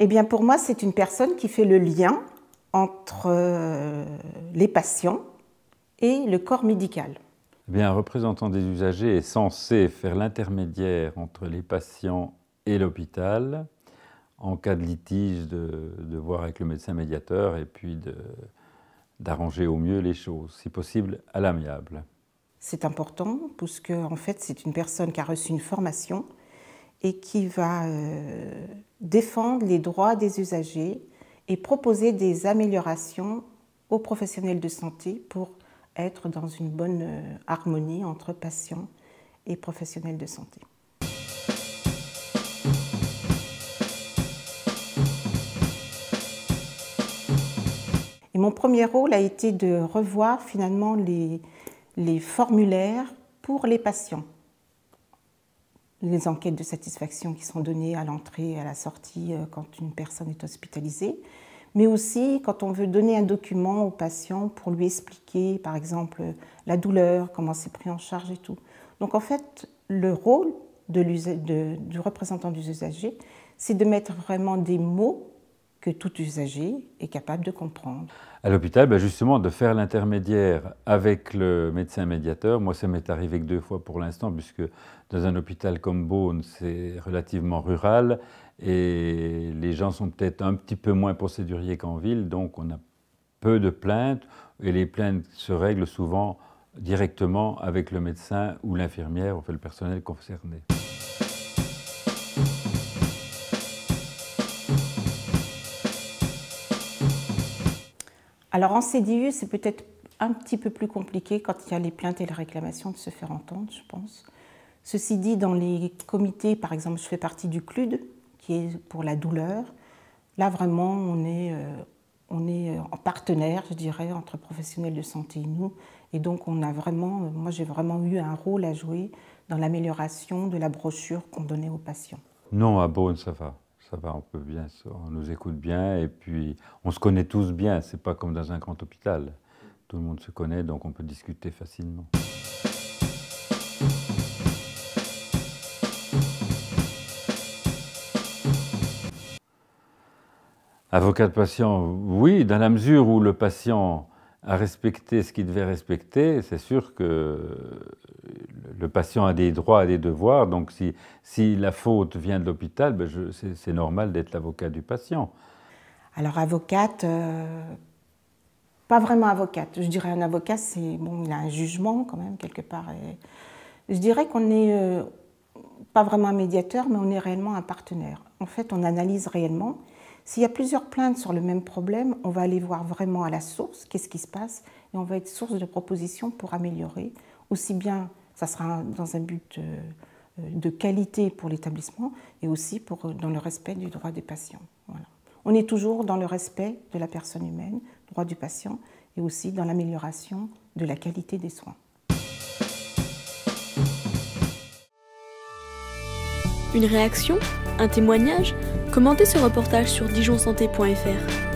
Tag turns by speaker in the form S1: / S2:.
S1: Eh bien, pour moi, c'est une personne qui fait le lien entre les patients et le corps médical.
S2: Eh bien, un représentant des usagers est censé faire l'intermédiaire entre les patients et l'hôpital en cas de litige, de voir avec le médecin médiateur et puis d'arranger au mieux les choses, si possible à l'amiable.
S1: C'est important parce que, en fait, c'est une personne qui a reçu une formation et qui va défendre les droits des usagers et proposer des améliorations aux professionnels de santé pour être dans une bonne harmonie entre patients et professionnels de santé. Et mon premier rôle a été de revoir finalement les formulaires pour les patients. Les enquêtes de satisfaction qui sont données à l'entrée et à la sortie quand une personne est hospitalisée, mais aussi quand on veut donner un document au patient pour lui expliquer, par exemple, la douleur, comment c'est pris en charge et tout. Donc en fait, le rôle du représentant des usagers, c'est de mettre vraiment des mots que tout usager est capable de comprendre.
S2: À l'hôpital, justement, de faire l'intermédiaire avec le médecin médiateur. Moi, ça m'est arrivé que 2 fois pour l'instant, puisque dans un hôpital comme Beaune, c'est relativement rural et les gens sont peut-être un petit peu moins procéduriers qu'en ville, donc on a peu de plaintes et les plaintes se règlent souvent directement avec le médecin ou l'infirmière, enfin le personnel concerné.
S1: Alors en CDU, c'est peut-être un petit peu plus compliqué quand il y a les plaintes et les réclamations de se faire entendre, je pense. Ceci dit, dans les comités, par exemple, je fais partie du CLUD, qui est pour la douleur. Là, vraiment, on est en partenaire, je dirais, entre professionnels de santé et nous. Et donc, moi, j'ai vraiment eu un rôle à jouer dans l'amélioration de la brochure qu'on donnait aux patients.
S2: Non, à Beaune, ça va. Ça va, on peut bien, on nous écoute bien et puis on se connaît tous bien. C'est pas comme dans un grand hôpital. Tout le monde se connaît, donc on peut discuter facilement. Avocat de patient, oui, dans la mesure où le patient a respecté ce qu'il devait respecter, c'est sûr que le patient a des droits et des devoirs, donc si la faute vient de l'hôpital, c'est normal d'être l'avocat du patient.
S1: Alors avocate, pas vraiment avocate. Je dirais un avocat, c'est bon, il a un jugement quand même quelque part. Et je dirais qu'on n'est pas vraiment un médiateur, mais on est réellement un partenaire. En fait, on analyse réellement. S'il y a plusieurs plaintes sur le même problème, on va aller voir vraiment à la source, qu'est-ce qui se passe, et on va être source de propositions pour améliorer. Aussi bien, ça sera dans un but de qualité pour l'établissement, et aussi dans le respect du droit des patients. Voilà. On est toujours dans le respect de la personne humaine, droit du patient, et aussi dans l'amélioration de la qualité des soins.
S3: Une réaction? Un témoignage? Commentez ce reportage sur dijonsanté.fr.